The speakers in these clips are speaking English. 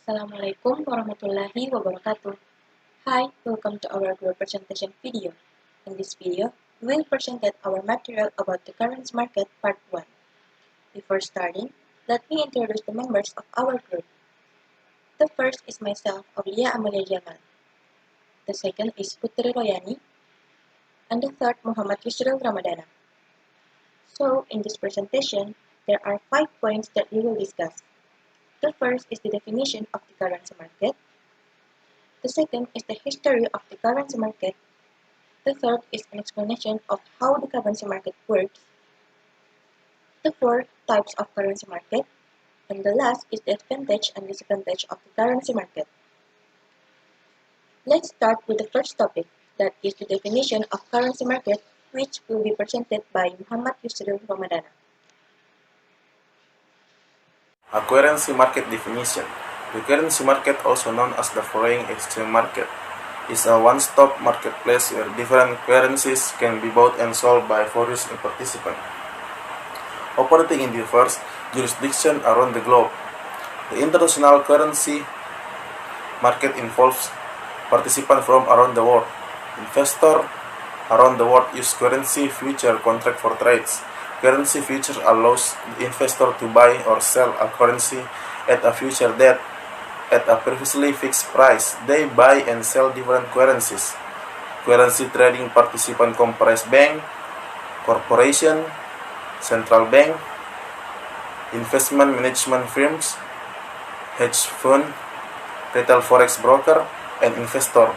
Assalamualaikum warahmatullahi wabarakatuh. Hi, welcome to our group presentation video. In this video, we will present our material about the currency market part 1. Before starting, let me introduce the members of our group. The first is myself, Aulia Amalia Jamal. The second is Putri Royani. And the third, Muhammad Yusril Ramadana. So, in this presentation, there are 5 points that we will discuss. The first is the definition of the currency market. The second is the history of the currency market. The third is an explanation of how the currency market works. The four types of currency market. And the last is the advantage and disadvantage of the currency market. Let's start with the first topic, that is the definition of currency market, which will be presented by Muhammad Yusril Ramadana. A currency market definition. The currency market, also known as the foreign exchange market, is a one-stop marketplace where different currencies can be bought and sold by foreign participants, operating in diverse jurisdictions around the globe. The international currency market involves participants from around the world. Investors around the world use currency future contract for trades. Currency future allows the investor to buy or sell a currency at a future date at a previously fixed price. They buy and sell different currencies. Currency trading participants comprise bank, corporation, central bank, investment management firms, hedge fund, retail forex broker, and investor.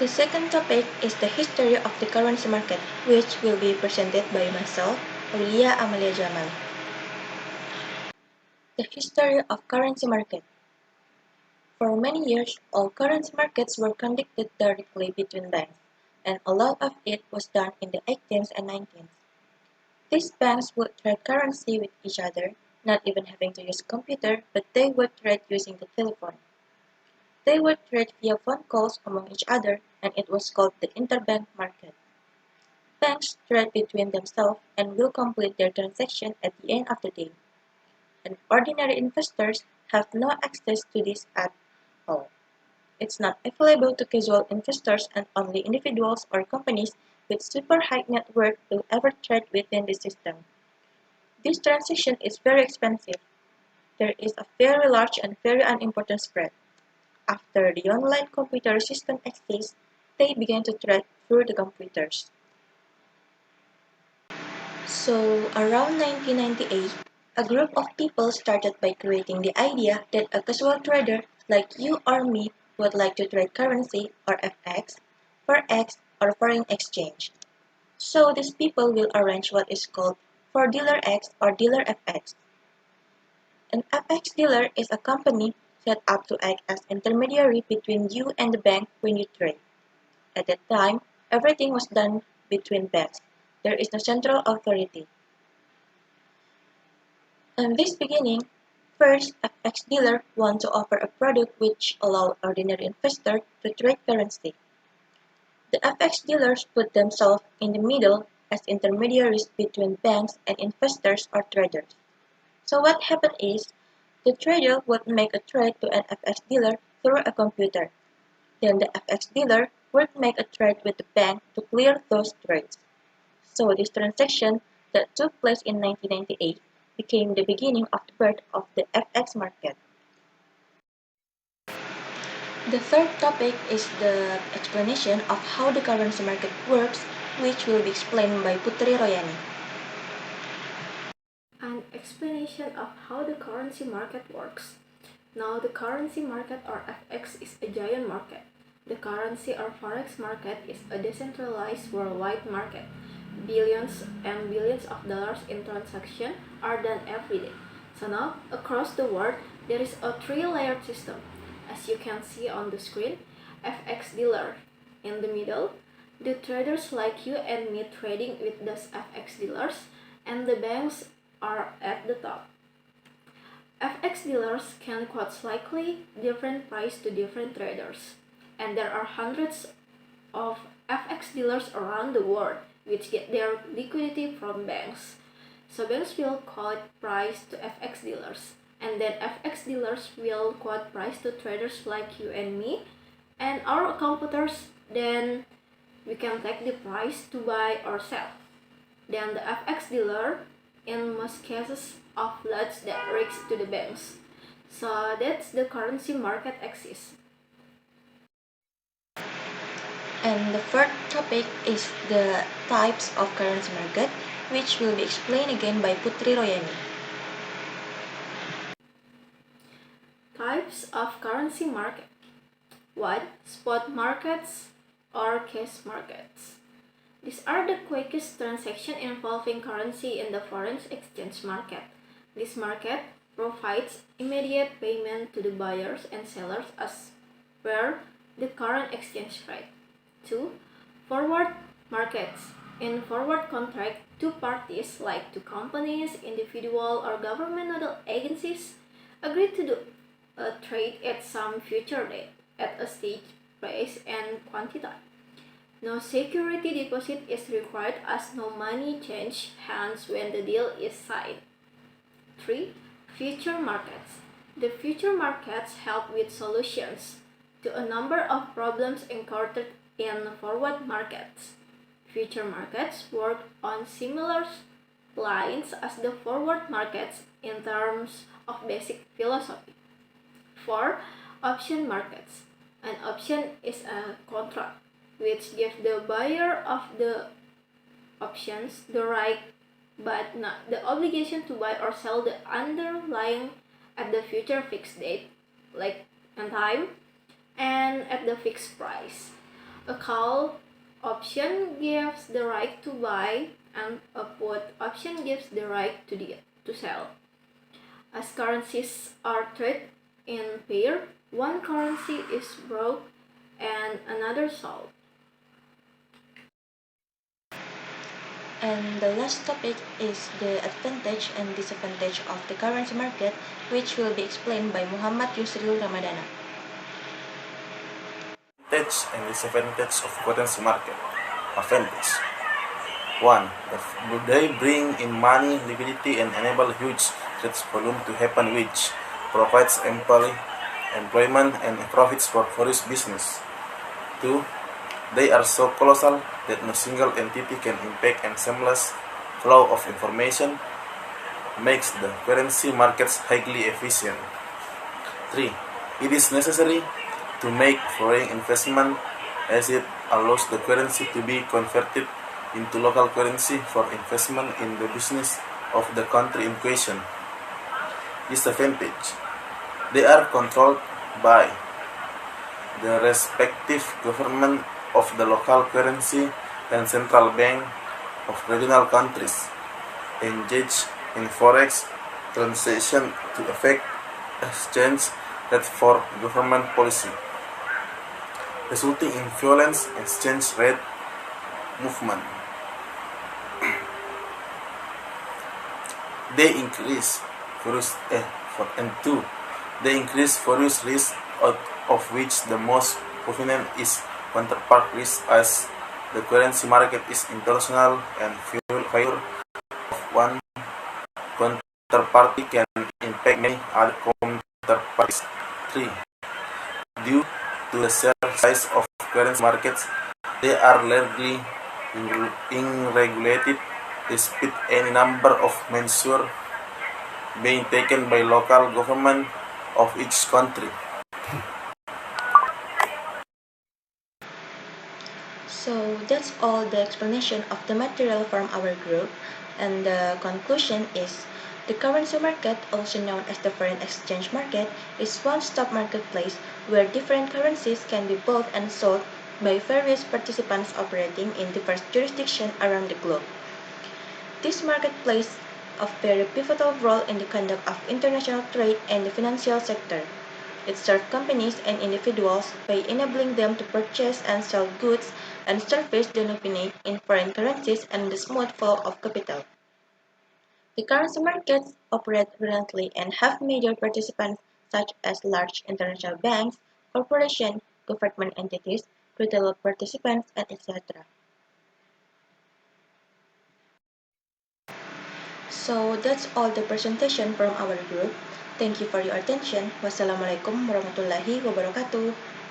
The second topic is the history of the currency market, which will be presented by myself, Aulia Amalia Jamal. The history of currency market. For many years, all currency markets were conducted directly between banks, and a lot of it was done in the 18th and 19th. These banks would trade currency with each other, not even having to use a computer, but they would trade using the telephone. They would trade via phone calls among each other, and it was called the interbank market. Banks trade between themselves and will complete their transaction at the end of the day. And ordinary investors have no access to this at all. It's not available to casual investors, and only individuals or companies with super high net worth will ever trade within the system. This transaction is very expensive. There is a very large and very unimportant spread. After the online computer system exists, they began to trade through the computers. So, around 1998, a group of people started by creating the idea that a casual trader like you or me would like to trade currency or FX, forex, or foreign exchange. So, these people will arrange what is called for dealer X or dealer FX. An FX dealer is a company set up to act as intermediary between you and the bank when you trade. At that time, everything was done between banks. There is no central authority. In this beginning, first FX dealer want to offer a product which allow ordinary investor to trade currency. The FX dealers put themselves in the middle as intermediaries between banks and investors or traders. So what happened is, the trader would make a trade to an FX dealer through a computer. Then the FX dealer would make a trade with the bank to clear those trades. So this transaction that took place in 1998 became the beginning of the birth of the FX market. The third topic is the explanation of how the currency market works, which will be explained by Putri Royani. An explanation of how the currency market works. Now, the currency market or FX is a giant market. The currency or forex market is a decentralized worldwide market. Billions and billions of dollars in transactions are done every day. So now, across the world, there is a three-layered system. As you can see on the screen, FX dealer in the middle, the traders like you and me trading with those FX dealers, and the banks are at the top. FX dealers can quote slightly different price to different traders, and there are hundreds of FX dealers around the world which get their liquidity from banks. So banks will quote price to FX dealers, and then FX dealers will quote price to traders like you and me, and our computers then we can take the price to buy or sell. Then the FX dealer, in most cases, offloads that risk to the banks. So that's the currency market exists. And the third topic is the types of currency market, which will be explained again by Putri Royani. Types of currency market. 1. Spot markets or cash markets. These are the quickest transaction involving currency in the foreign exchange market. This market provides immediate payment to the buyers and sellers as per the current exchange rate. 2. Forward markets. In forward contract, two parties like two companies, individual or governmental agencies agree to do a trade at some future date at a stage, price and quantity. No security deposit is required as no money change hands when the deal is signed. 3. Future markets. The future markets help with solutions to a number of problems encountered in forward markets. Future markets work on similar lines as the forward markets in terms of basic philosophy. 4. Option markets. An option is a contract which gives the buyer of the options the right but not the obligation to buy or sell the underlying at the future fixed date, like and time, and at the fixed price. A call option gives the right to buy, and a put option gives the right to sell. As currencies are traded in pair, one currency is bought and another sold. And the last topic is the advantage and disadvantage of the currency market, which will be explained by Muhammad Yusril Ramadana. Advantage and disadvantage of currency market. Advantage. 1. They bring in money, liquidity, and enable huge trade volume to happen, which provides employment and profits for various business. 2. They are so colossal that no single entity can impact, and seamless flow of information makes the currency markets highly efficient. 3. It is necessary to make foreign investment, as it allows the currency to be converted into local currency for investment in the business of the country in question. Disadvantage. They are controlled by the respective government of the local currency and central bank of regional countries engage in forex transaction to affect exchange rate for government policy, resulting in violent exchange rate movement. They increase various risks, out of which the most prominent is counterpart risk, as the currency market is international and failure of one counterparty can impact many other counterparties. 3. Due to the sheer size of currency markets, they are largely unregulated, despite any number of measures being taken by local government of each country. So that's all the explanation of the material from our group, and the conclusion is the currency market, also known as the foreign exchange market, is one-stop marketplace where different currencies can be bought and sold by various participants operating in diverse jurisdictions around the globe. This market plays a very pivotal role in the conduct of international trade and the financial sector. It serves companies and individuals by enabling them to purchase and sell goods and services denominated in foreign currencies and the smooth flow of capital. The currency markets operate brilliantly and have major participants such as large international banks, corporations, government entities, retail participants, and etc. So that's all the presentation from our group. Thank you for your attention. Wassalamualaikum warahmatullahi wabarakatuh.